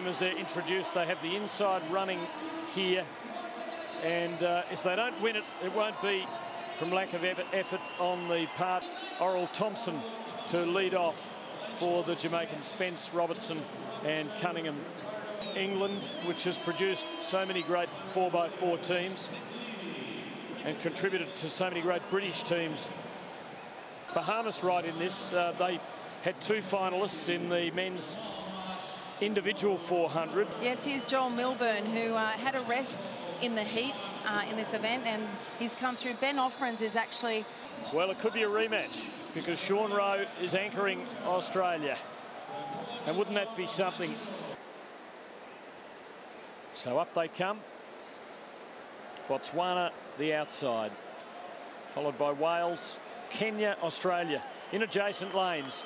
As they're introduced, they have the inside running here, and if they don't win it, it won't be from lack of effort on the part of Oral Thompson to lead off for the Jamaicans, Spence, Robertson and Cunningham. England, which has produced so many great 4x4 teams and contributed to so many great British teams. Bahamas right in this. They had two finalists in the men's individual 400. Yes, here's Joel Milburn, who had a rest in the heat in this event, and he's come through. Ben Offrens is actually... Well, it could be a rematch because Sean Rowe is anchoring Australia. And wouldn't that be something? So up they come. Botswana, the outside. Followed by Wales, Kenya, Australia in adjacent lanes.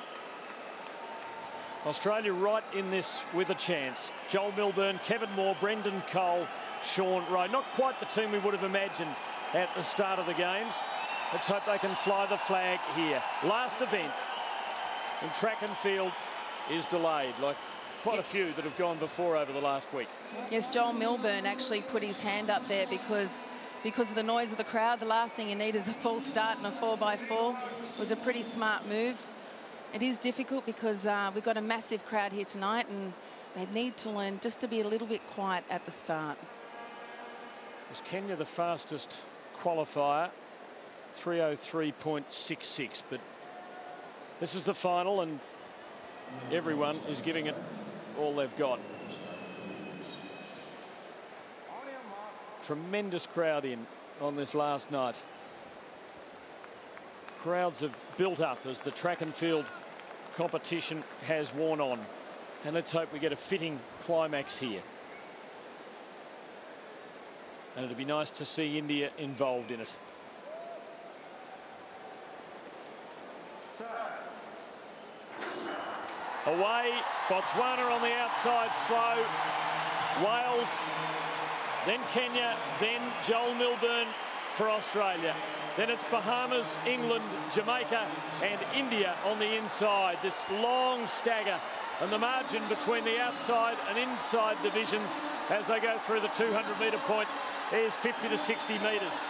Australia right in this with a chance. Joel Milburn, Kevin Moore, Brendan Cole, Sean Rowe. Not quite the team we would have imagined at the start of the games. Let's hope they can fly the flag here. Last event in track and field is delayed, like quite a few that have gone before over the last week. Yes, Joel Milburn actually put his hand up there because of the noise of the crowd. The last thing you need is a full start in a 4x4. It was a pretty smart move. It is difficult because we've got a massive crowd here tonight, and they need to learn just to be a little bit quiet at the start. Was Kenya the fastest qualifier? 3:03.66, but this is the final and everyone is giving it all they've got. Tremendous crowd in on this last night. Crowds have built up as the track and field competition has worn on. And let's hope we get a fitting climax here. And it'd be nice to see India involved in it. Away, Botswana on the outside, slow. Wales, then Kenya, then Joel Milburn for Australia. Then it's Bahamas, England, Jamaica and India on the inside. This long stagger, and the margin between the outside and inside divisions as they go through the 200-metre point is 50 to 60 metres.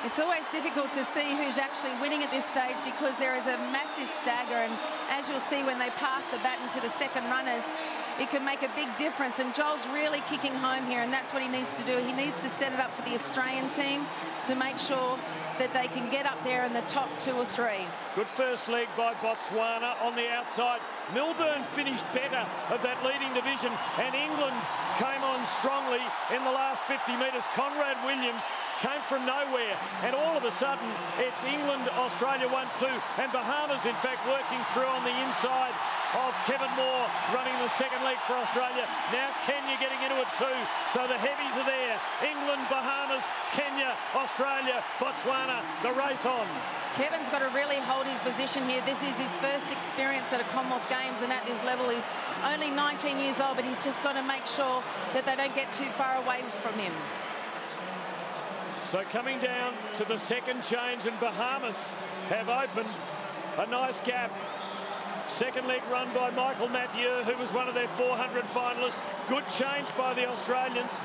It's always difficult to see who's actually winning at this stage because there is a massive stagger, and as you'll see when they pass the baton to the second runners, it can make a big difference. And Joel's really kicking home here, and that's what he needs to do. He needs to set it up for the Australian team to make sure that they can get up there in the top 2 or 3. Good first leg by Botswana on the outside. Milburn finished better of that leading division, and England came on strongly in the last 50 metres. Conrad Williams came from nowhere, and all of a sudden it's England, Australia 1-2, and Bahamas in fact working through on the inside of Kevin Moore running the second leg for Australia. Now Kenya getting into it too, so the heavies are there. England, Bahamas, Kenya, Australia, Botswana, the race on. Kevin's got to really hold his position here. This is his first experience at a Commonwealth Games, and at this level he's only 19 years old, but he's just got to make sure that they don't get too far away from him. So coming down to the second change, and Bahamas have opened a nice gap. Second leg run by Michael Mathieu, who was one of their 400 finalists. Good change by the Australians.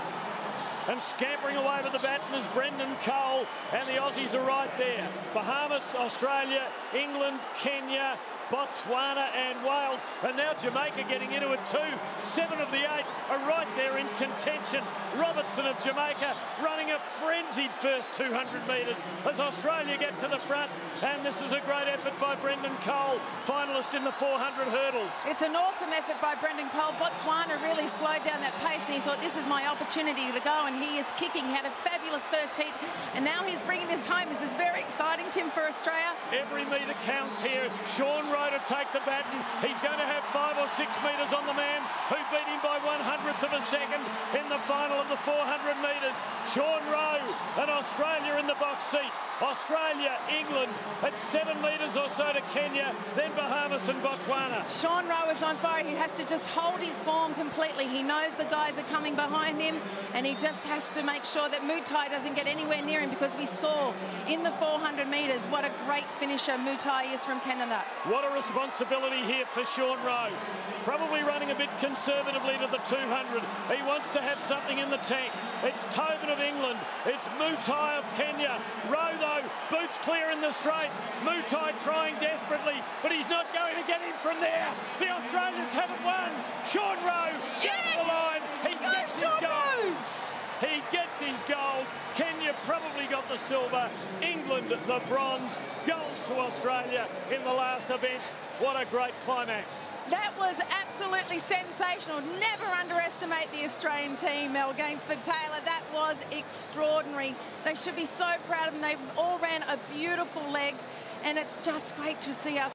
And scampering away with the baton is Brendan Cole, and the Aussies are right there. Bahamas, Australia, England, Kenya, Botswana and Wales, and now Jamaica getting into it too. 7 of the 8 are right there in contention. Robertson of Jamaica running a frenzied first 200 metres as Australia get to the front, and this is a great effort by Brendan Cole, finalist in the 400 hurdles. It's an awesome effort by Brendan Cole. Botswana really slowed down that pace, and he thought, this is my opportunity to go, and he is kicking. He had a fabulous first heat, and now he's bringing this home. This is very exciting, Tim, for Australia. Every metre counts here. Sean Rowe to take the baton. He's going to have 5 or 6 metres on the man who beat him by 1/100th of a second in the final of the 400 metres. Sean Rowe and Australia in the box seat. Australia, England at 7 metres or so to Kenya, then Bahamas and Botswana. Sean Rowe is on fire. He has to just hold his form completely. He knows the guys are coming behind him, and he just has to make sure that Mutai doesn't get anywhere near him, because we saw in the 400 metres what a great finisher Mutai is from Canada. What a responsibility here for Sean Rowe. Probably running a bit conservatively to the 200. He wants to have something in the tank. It's Tobin of England. It's Mutai of Kenya. Rowe, though, boots clear in the straight. Mutai trying desperately, but he's not going to get in from there. The Australians haven't won. Sean Rowe down the line. He gets his gold. He gets his gold. Kenya probably got the silver. England the bronze. Gold to Australia in the last event. What a great climax. That was absolutely sensational. Never underestimate the Australian team, Mel Gainsford-Taylor. That was extraordinary. They should be so proud of them. They all ran a beautiful leg. And it's just great to see our